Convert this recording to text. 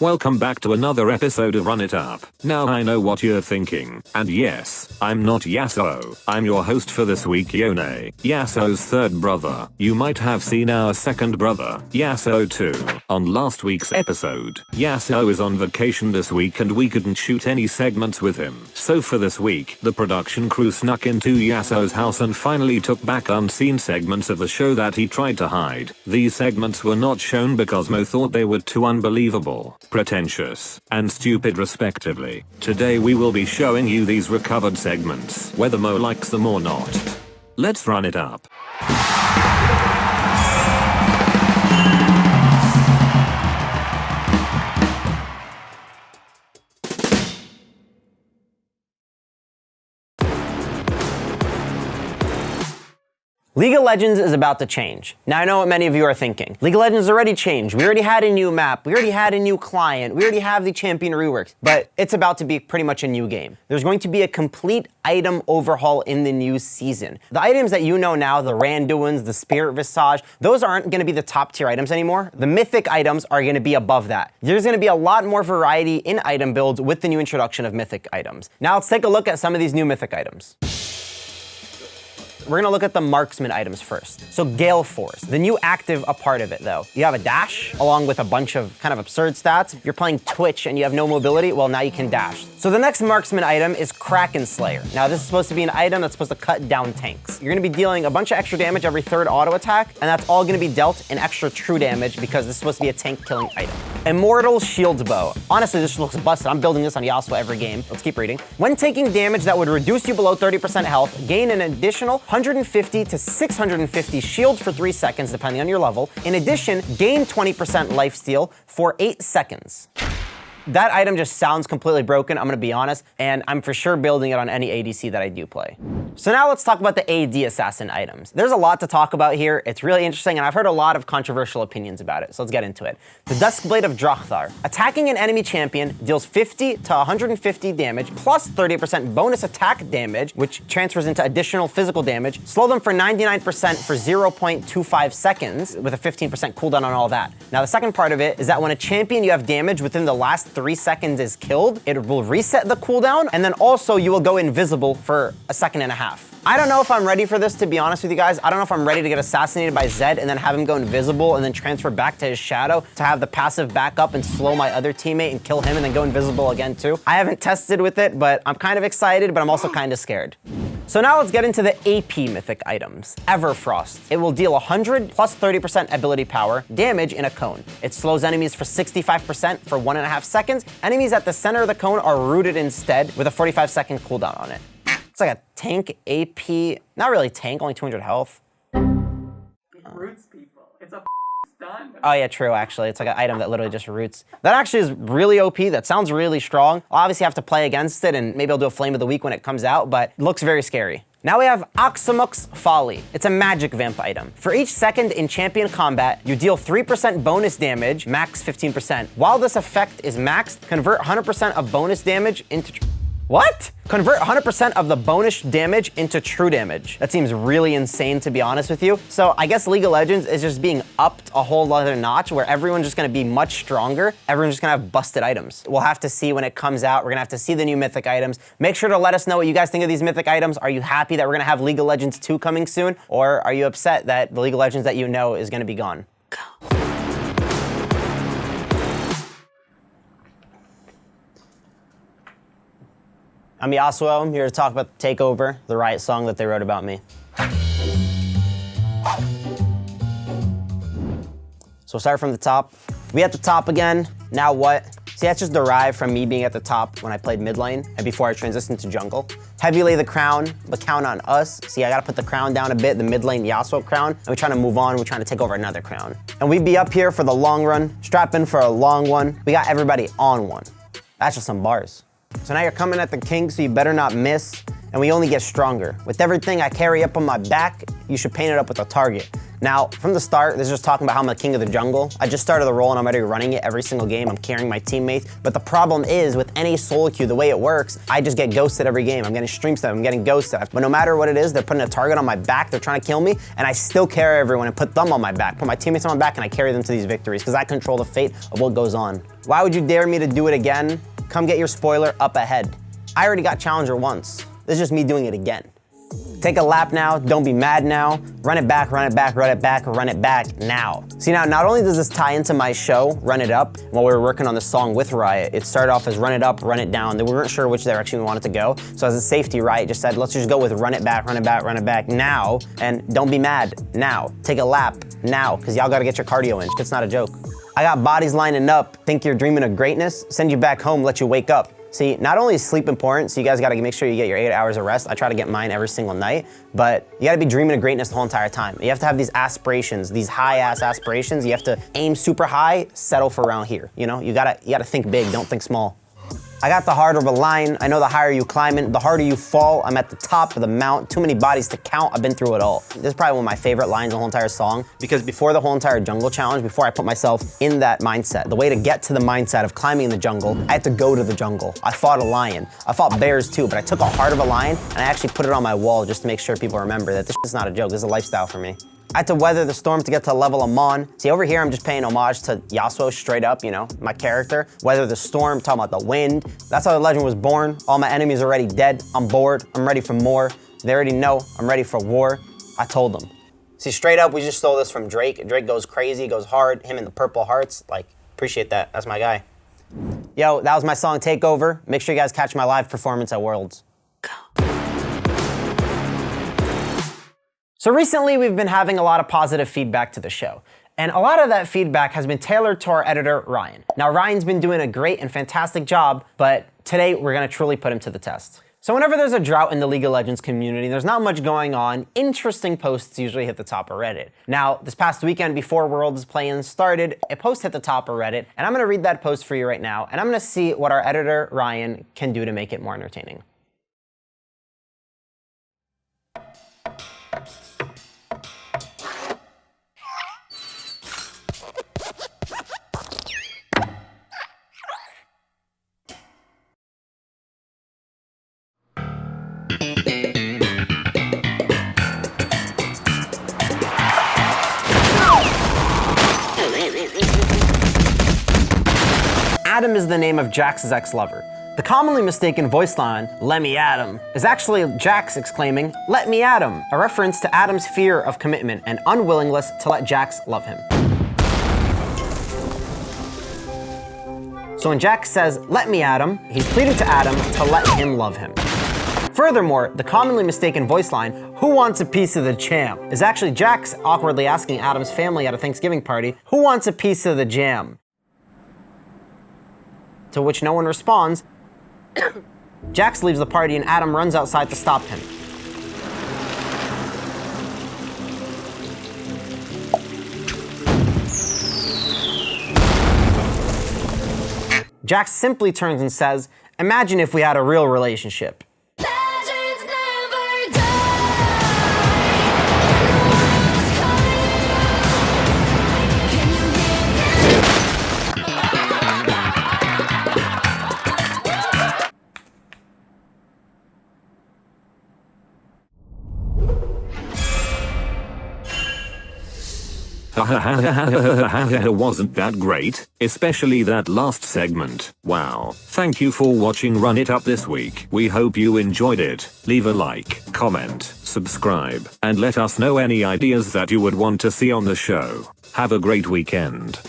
Welcome back to another episode of Run It Up. Now I know what you're thinking, and yes, I'm not Yassuo. I'm your host for this week, Yone, Yassuo's third brother. You might have seen our second brother, Yassuo 2, on last week's episode. Yassuo is on vacation this week and we couldn't shoot any segments with him. So for this week, the production crew snuck into Yassuo's house and finally took back unseen segments of the show that he tried to hide. These segments were not shown because Mo thought they were too unbelievable, pretentious, and stupid respectively. Today we will be showing you these recovered segments, whether Mo likes them or not. Let's run it up. League of Legends is about to change. Now I know what many of you are thinking. League of Legends already changed. We already had a new map. We already had a new client. We already have the champion reworks. But it's about to be pretty much a new game. There's going to be a complete item overhaul in the new season. The items that you know now, the Randuins, the Spirit Visage, those aren't going to be the top tier items anymore. The mythic items are going to be above that. There's going to be a lot more variety in item builds with the new introduction of mythic items. Now let's take a look at some of these new mythic items. We're gonna look at the marksman items first. So Gale Force, the new active a part of it though. You have a dash along with a bunch of kind of absurd stats. If you're playing Twitch and you have no mobility, well now you can dash. So the next marksman item is Kraken Slayer. Now this is supposed to be an item that's supposed to cut down tanks. You're gonna be dealing a bunch of extra damage every third auto attack, and that's all gonna be dealt in extra true damage because this is supposed to be a tank killing item. Immortal Shield Bow. Honestly, this looks busted. I'm building this on Yasuo every game. Let's keep reading. When taking damage that would reduce you below 30% health, gain an additional 150 to 650 shields for 3 seconds, depending on your level. In addition, gain 20% lifesteal for 8 seconds. That item just sounds completely broken, I'm gonna be honest, and I'm for sure building it on any ADC that I do play. So now let's talk about the AD assassin items. There's a lot to talk about here. It's really interesting, and I've heard a lot of controversial opinions about it, so let's get into it. The Duskblade of Drakthar. Attacking an enemy champion deals 50 to 150 damage, plus 30% bonus attack damage, which transfers into additional physical damage. Slow them for 99% for 0.25 seconds, with a 15% cooldown on all that. Now the second part of it is that when a champion you have damage within the last 3 seconds is killed, it will reset the cooldown, and then also you will go invisible for a second and a half. I don't know if I'm ready for this, to be honest with you guys. I don't know if I'm ready to get assassinated by Zed and then have him go invisible and then transfer back to his shadow to have the passive backup and slow my other teammate and kill him and then go invisible again too. I haven't tested with it, but I'm kind of excited, but I'm also kind of scared. So now let's get into the AP mythic items. Everfrost. It will deal 100 plus 30% ability power damage in a cone. It slows enemies for 65% for 1.5 seconds. Enemies at the center of the cone are rooted instead with a 45-second cooldown on it. It's like a tank AP, not really tank, only 200 health. It roots people. It's a stun. Oh yeah, true, actually. It's like an item that literally just roots. That actually is really OP. That sounds really strong. I'll obviously have to play against it, and maybe I'll do a Flame of the Week when it comes out, but it looks very scary. Now we have Oxamuk's Folly. It's a magic vamp item. For each second in champion combat, you deal 3% bonus damage, max 15%. While this effect is maxed, convert 100% of bonus damage into... What? Convert 100% of the bonus damage into true damage. That seems really insane, to be honest with you. So I guess League of Legends is just being upped a whole other notch where everyone's just gonna be much stronger. Everyone's just gonna have busted items. We'll have to see when it comes out. We're gonna have to see the new mythic items. Make sure to let us know what you guys think of these mythic items. Are you happy that we're gonna have League of Legends 2 coming soon? Or are you upset that the League of Legends that you know is gonna be gone? Go. I'm Yassuo. I'm here to talk about Takeover, the Riot song that they wrote about me. So we'll start from the top. We at the top again. Now what? See, that's just derived from me being at the top when I played mid lane and before I transitioned to jungle. Heavy lay the crown, but count on us. See, I gotta put the crown down a bit, the mid lane Yasuo crown, and we're trying to move on. We're trying to take over another crown. And we'd be up here for the long run, strap in for a long one. We got everybody on one. That's just some bars. So now you're coming at the king, so you better not miss, and we only get stronger. With everything I carry up on my back, you should paint it up with a target. Now, from the start, this is just talking about how I'm the king of the jungle. I just started the role and I'm already running it every single game. I'm carrying my teammates. But the problem is, with any solo queue, the way it works, I just get ghosted every game. I'm getting stream stuff, I'm getting ghosted. But no matter what it is, they're putting a target on my back, they're trying to kill me, and I still carry everyone and put them on my back, put my teammates on my back, and I carry them to these victories, because I control the fate of what goes on. Why would you dare me to do it again? Come get your spoiler up ahead. I already got Challenger once. This is just me doing it again. Take a lap now, don't be mad now. Run it back, run it back, run it back, run it back now. See now, not only does this tie into my show, Run It Up, while we were working on the song with Riot, it started off as Run It Up, Run It Down. We weren't sure which direction we wanted to go. So as a safety, Riot just said, let's just go with run it back, run it back, run it back now. And don't be mad now. Take a lap now, because y'all gotta get your cardio in. It's not a joke. I got bodies lining up, think you're dreaming of greatness, send you back home, let you wake up. See, not only is sleep important, so you guys gotta make sure you get your 8 hours of rest. I try to get mine every single night, but you gotta be dreaming of greatness the whole entire time. You have to have these aspirations, these high-ass aspirations. You have to aim super high, settle for around here. You know, you gotta think big, don't think small. I got the heart of a lion. I know the higher you climb it, the harder you fall. I'm at the top of the mount. Too many bodies to count. I've been through it all. This is probably one of my favorite lines in the whole entire song, because before the whole entire jungle challenge, before I put myself in that mindset, the way to get to the mindset of climbing the jungle, I had to go to the jungle. I fought a lion. I fought bears too, but I took a heart of a lion and I actually put it on my wall just to make sure people remember that this is not a joke. This is a lifestyle for me. I had to weather the storm to get to the level I'm on. See, over here, I'm just paying homage to Yassuo straight up, you know, my character. Weather the storm, talking about the wind. That's how the legend was born. All my enemies are already dead. I'm bored. I'm ready for more. They already know I'm ready for war. I told them. See, straight up, we just stole this from Drake. Drake goes crazy, goes hard. Him and the purple hearts. Like, appreciate that. That's my guy. Yo, that was my song Takeover. Make sure you guys catch my live performance at Worlds. So recently, we've been having a lot of positive feedback to the show. And a lot of that feedback has been tailored to our editor, Ryan. Now, Ryan's been doing a great and fantastic job, but today we're gonna truly put him to the test. So whenever there's a drought in the League of Legends community, there's not much going on, interesting posts usually hit the top of Reddit. Now, this past weekend before Worlds play-in started, a post hit the top of Reddit, and I'm gonna read that post for you right now, and I'm gonna see what our editor, Ryan, can do to make it more entertaining. Adam is the name of Jax's ex-lover. The commonly mistaken voice line, "Let me at him," is actually Jax exclaiming, "Let me at him," a reference to Adam's fear of commitment and unwillingness to let Jax love him. So when Jax says, "Let me at him," he's pleading to Adam to let him love him. Furthermore, the commonly mistaken voice line, "Who wants a piece of the champ?" is actually Jax awkwardly asking Adam's family at a Thanksgiving party, "Who wants a piece of the jam?" To which no one responds. Jax leaves the party and Adam runs outside to stop him. Jax simply turns and says, "Imagine if we had a real relationship." Wasn't that great? Especially that last segment. Wow. Thank you for watching Run It Up this week. We hope you enjoyed it. Leave a like, comment, subscribe, and let us know any ideas that you would want to see on the show. Have a great weekend.